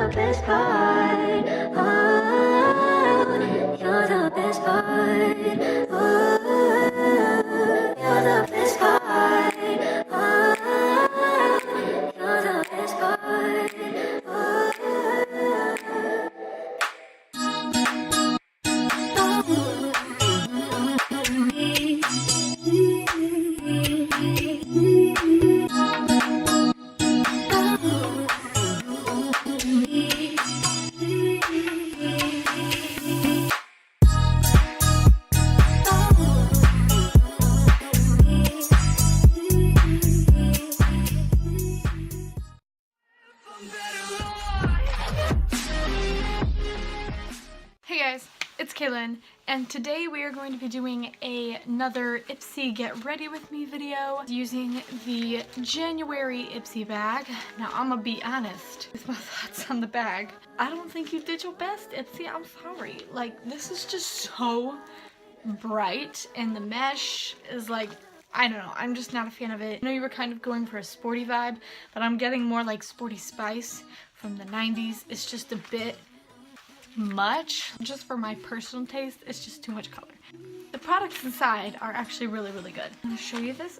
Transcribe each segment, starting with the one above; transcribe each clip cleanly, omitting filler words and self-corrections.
the best part. Oh, you're the best part. Oh, you're the best part. Oh, you're the best part. Hey guys, it's Kaylin, and today we are going to be doing another Ipsy Get Ready With Me video using the January Ipsy bag. Now I'm gonna be honest with my thoughts on the bag. I don't think you did your best, Ipsy. I'm sorry. Like, this is just so bright, and the mesh is like, I don't know, I'm just not a fan of it. I know you were kind of going for a sporty vibe, but I'm getting more like Sporty Spice from the 90s. It's just a bit much. Just for my personal taste, it's just too much color. The products inside are actually really, really good. I'm gonna show you this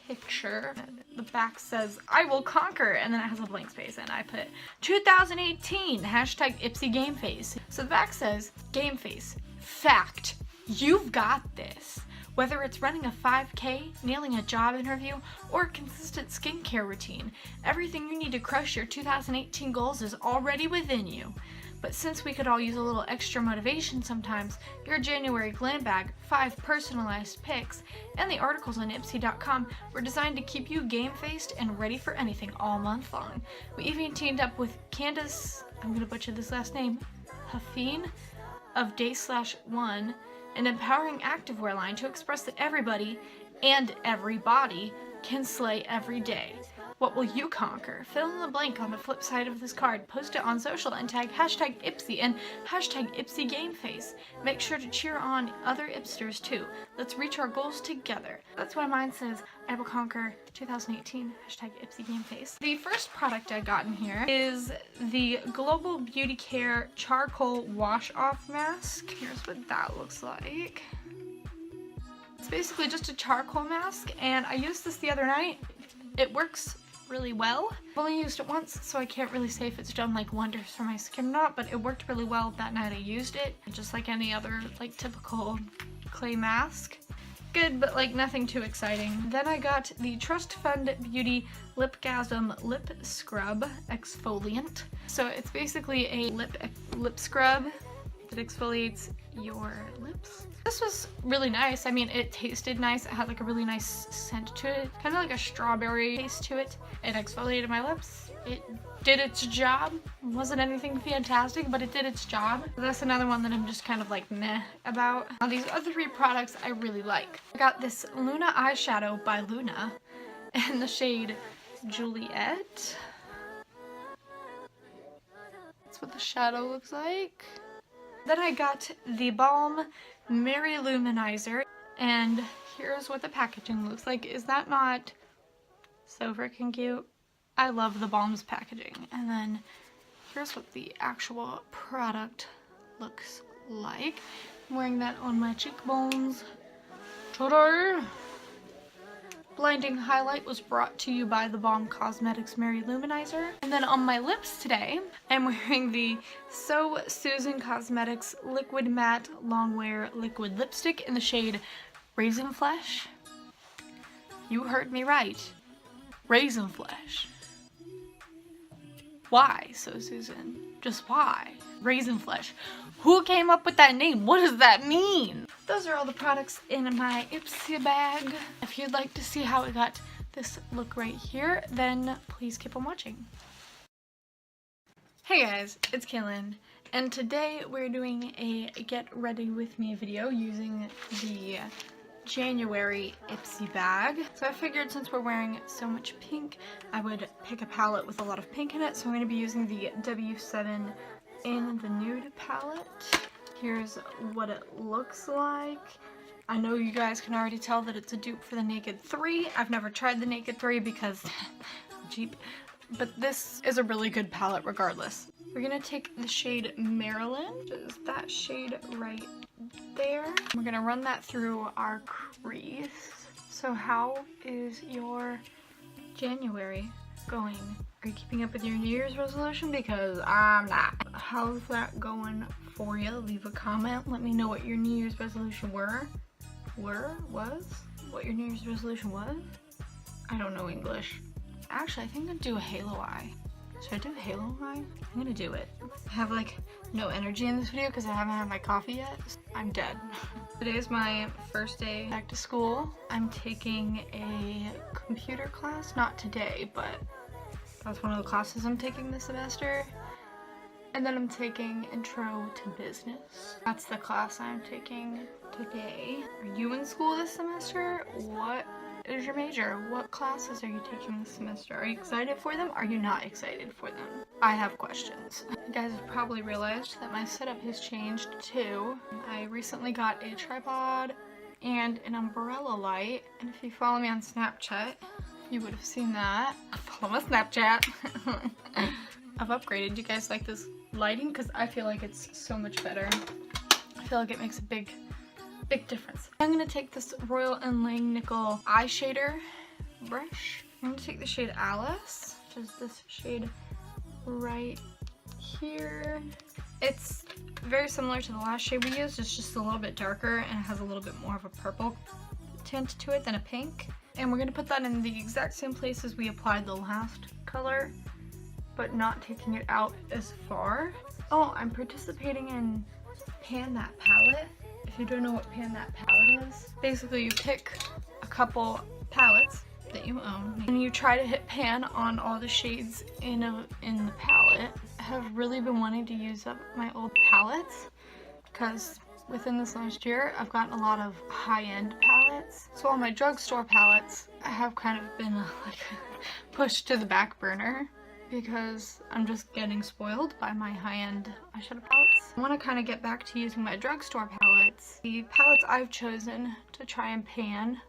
picture. The back says, "I will conquer," and then it has a blank space, and I put 2018 hashtag Ipsy Game Face. So the back says, Game Face. Fact. You've got this. Whether it's running a 5K, nailing a job interview, or a consistent skincare routine, everything you need to crush your 2018 goals is already within you. But since we could all use a little extra motivation sometimes, your January glam bag, 5 personalized picks, and the articles on Ipsy.com were designed to keep you game-faced and ready for anything all month long. We even teamed up with Candace, I'm gonna butcher this last name, Huffine of Day/1, an empowering activewear line to express that everybody and everybody can slay every day. What will you conquer? Fill in the blank on the flip side of this card, post it on social, and tag hashtag Ipsy and hashtag Ipsy Game Face. Make sure to cheer on other Ipsters too. Let's reach our goals together. That's why mine says, "I will conquer 2018 hashtag Ipsy Game Face." The first product I got in here is the Global Beauty Care Charcoal Wash Off Mask. Here's what that looks like. It's basically just a charcoal mask, and I used this the other night. It works really well. I've only used it once, so I can't really say if it's done like wonders for my skin or not, but it worked really well that night I used it. Just like any other like typical clay mask. Good, but like nothing too exciting. Then I got the Trust Fund Beauty Lipgasm Lip Scrub Exfoliant. So it's basically a lip scrub that exfoliates your lips. This was really nice. I mean, it tasted nice. It had like a really nice scent to it. Kind of like a strawberry taste to it. It exfoliated my lips. It did its job. It wasn't anything fantastic, but it did its job. That's another one that I'm just kind of like meh about. Now these other 3 products I really like. I got this Luna eyeshadow by Luna in the shade Juliet. That's what the shadow looks like. Then I got the Balm Mary Luminizer, and here's what the packaging looks like. Is that not so freaking cute? I love the Balm's packaging. And then here's what the actual product looks like. I'm wearing that on my cheekbones today. Blinding highlight was brought to you by the Balm Cosmetics Mary Luminizer. And then on my lips today, I'm wearing the So Susan Cosmetics Liquid Matte Longwear Liquid Lipstick in the shade Raisin Flesh. You heard me right. Raisin Flesh. Why, So Susan? Just why? Raisin Flesh. Who came up with that name? What does that mean? Those are all the products in my Ipsy bag. If you'd like to see how I got this look right here, then please keep on watching. Hey guys, it's Kaylin, and today we're doing a Get Ready With Me video using the January Ipsy bag. So I figured since we're wearing so much pink, I would pick a palette with a lot of pink in it. So I'm going to be using the W7 in the Nude palette. Here's what it looks like. I know you guys can already tell that it's a dupe for the Naked 3. I've never tried the Naked 3 because cheap. but this is a really good palette regardless. We're gonna take the shade Maryland, which is that shade right there. We're gonna run that through our crease. So how is your January going? Are you keeping up with your New Year's resolution? Because I'm not. How's that going for you? Leave a comment. Let me know what your New Year's resolution was? What your New Year's resolution was? I don't know English. Actually, I think I'm gonna do a halo eye. Should I do a halo eye? I'm gonna do it. I have like no energy in this video because I haven't had my coffee yet. I'm dead. Today is my first day back to school. I'm taking a computer class. Not today, but that's one of the classes I'm taking this semester. And then I'm taking Intro to Business. That's the class I'm taking today. Are you in school this semester? What is your major? What classes are you taking this semester? Are you excited for them? Are you not excited for them? I have questions. You guys have probably realized that my setup has changed too. I recently got a tripod and an umbrella light, and if you follow me on Snapchat, you would have seen that. Follow my Snapchat. I've upgraded. You guys like this lighting? Because I feel like it's so much better. I feel like it makes a big difference. I'm gonna take this Royal and Langnickel eyeshadow brush. I'm gonna take the shade Alice, which is this shade right here. It's very similar to the last shade we used. It's just a little bit darker and it has a little bit more of a purple tint to it than a pink. And we're gonna put that in the exact same place as we applied the last color, but not taking it out as far. Oh, I'm participating in Pan That Palette. If you don't know what Pan That Palette is, basically you pick a couple palettes that you own and you try to hit pan on all the shades in the palette. I have really been wanting to use up my old palettes because within this last year I've gotten a lot of high-end palettes. So all my drugstore palettes I have kind of been like pushed to the back burner because I'm just getting spoiled by my high-end eyeshadow palettes. I want to kind of get back to using my drugstore palettes. The palettes I've chosen to try and pan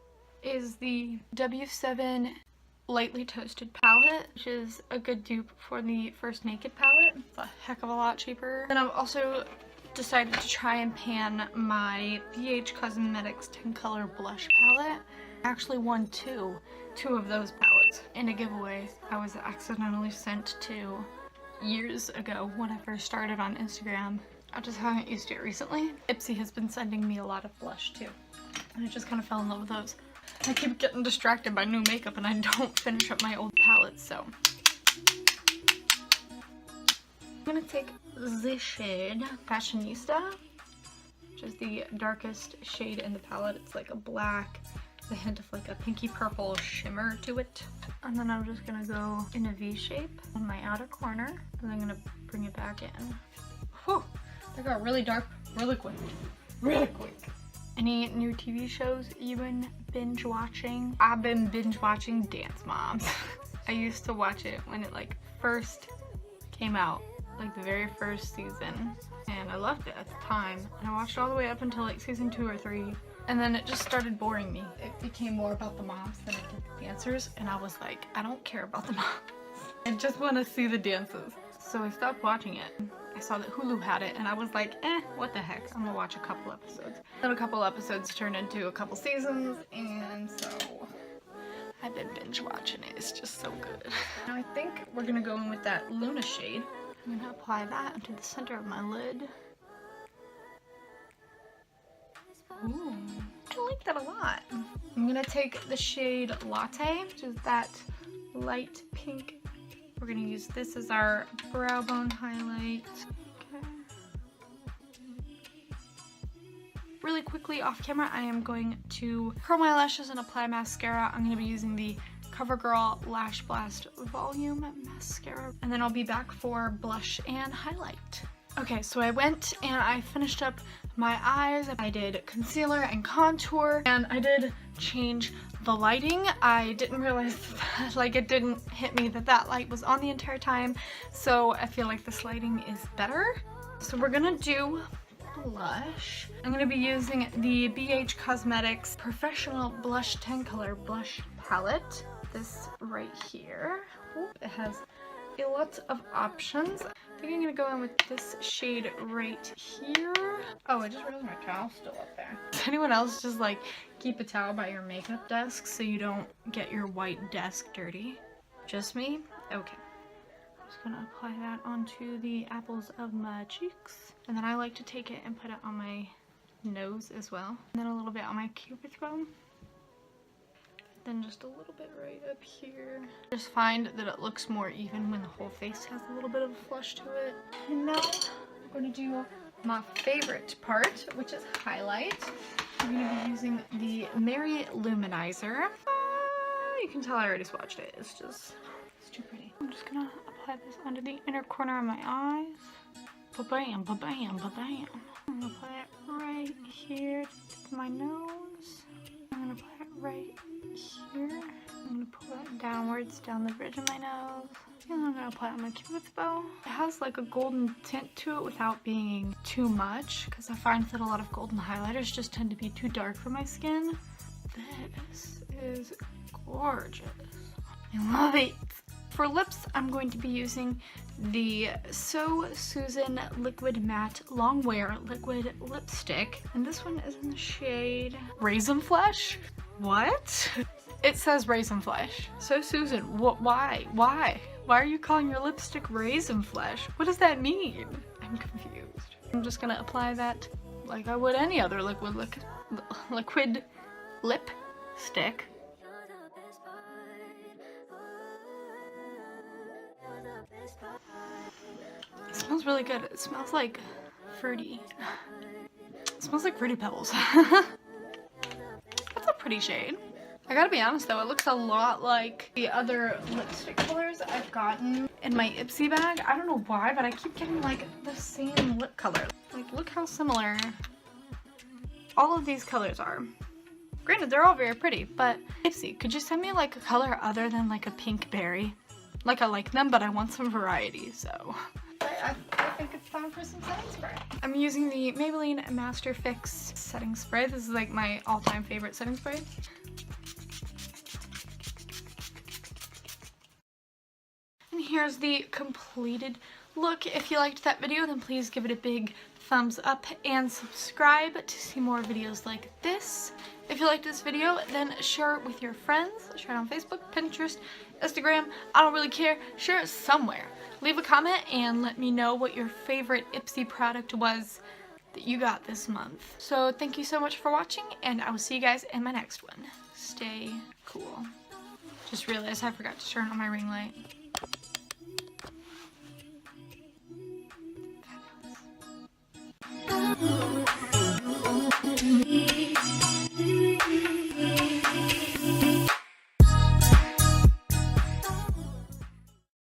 is the W7 Lightly Toasted palette, which is a good dupe for the First Naked palette. It's a heck of a lot cheaper. Then I've also decided to try and pan my Cosmetics 10 color blush palette. I actually won two of those palettes in a giveaway I was accidentally sent to years ago when I first started on Instagram. I just haven't used it recently. Ipsy has been sending me a lot of blush too, and I just kind of fell in love with those. I keep getting distracted by new makeup and I don't finish up my old palettes, so I'm gonna take this shade Fashionista, which is the darkest shade in the palette. It's like a black, a hint of like a pinky purple shimmer to it. And then I'm just gonna go in a V shape on my outer corner, and I'm gonna bring it back in. Whew, that got really dark really quick. Really quick. Any new TV shows you've been binge watching? I've been binge watching Dance Moms. I used to watch it when it like first came out, like the very first season, and I loved it at the time. And I watched all the way up until like season 2 or 3. And then it just started boring me. It became more about the moms than it did the dancers, and I was like, I don't care about the moms. I just want to see the dances. So I stopped watching it. I saw that Hulu had it, and I was like, what the heck? I'm gonna watch a couple episodes. Then a couple episodes turned into a couple seasons, and so I've been binge watching it. It's just so good. Now I think we're gonna go in with that Luna shade. I'm gonna apply that into the center of my lid. Ooh, I like that a lot. I'm gonna take the shade Latte, which is that light pink. We're gonna use this as our brow bone highlight. Okay. Really quickly off camera, I am going to curl my lashes and apply mascara. I'm gonna be using the Covergirl Lash Blast Volume Mascara, and then I'll be back for blush and highlight. Okay, so I went and I finished up my eyes. I did concealer and contour, and I did change the lighting. I didn't realize that, like, it didn't hit me that that light was on the entire time, so I feel like this lighting is better. So we're gonna do blush. I'm gonna be using the BH Cosmetics Professional Blush 10 color blush palette. This right here. Oop, it has a lot of options. I think I'm gonna go in with this shade right here. Oh, I just realized my towel's still up there. Does anyone else just like keep a towel by your makeup desk so you don't get your white desk dirty? Just me? Okay. I'm just gonna apply that onto the apples of my cheeks. And then I like to take it and put it on my nose as well. And then a little bit on my cupid's bow. Then just a little bit right up here. I just find that it looks more even when the whole face has a little bit of a flush to it. And now I'm going to do my favorite part, which is highlight. I'm going to be using the Merry Luminizer. You can tell I already swatched it. It's too pretty. I'm just going to apply this under the inner corner of my eyes. Ba-bam, ba-bam, ba-bam. I'm going to apply it right here to my nose. I'm going to apply it right here. I'm going to pull that downwards down the bridge of my nose. And I'm going to apply it on my cupid's bow. It has like a golden tint to it without being too much, because I find that a lot of golden highlighters just tend to be too dark for my skin. This is gorgeous. I love it. For lips, I'm going to be using the So Susan Liquid Matte Longwear Liquid Lipstick. And this one is in the shade Raisin Flesh. What? It says Raisin Flesh. So Susan, why? Why are you calling your lipstick Raisin Flesh? What does that mean? I'm confused. I'm just gonna apply that like I would any other liquid lipstick. It smells really good. It smells like fruity. It smells like Fruity Pebbles. That's a pretty shade. I gotta be honest though, it looks a lot like the other lipstick colors I've gotten in my Ipsy bag. I don't know why, but I keep getting like the same lip color. Like, look how similar all of these colors are. Granted, they're all very pretty, but Ipsy, could you send me like a color other than like a pink berry? Like, I like them, but I want some variety, so. I think it's time for some setting spray. I'm using the Maybelline Master Fix setting spray. This is like my all-time favorite setting spray. And here's the completed look. If you liked that video, then please give it a big thumbs up and subscribe to see more videos like this. If you liked this video, then share it with your friends. Share it on Facebook, Pinterest, Instagram. I don't really care. Share it somewhere. Leave a comment and let me know what your favorite Ipsy product was that you got this month. So thank you so much for watching, and I will see you guys in my next one. Stay cool. Just realized I forgot to turn on my ring light.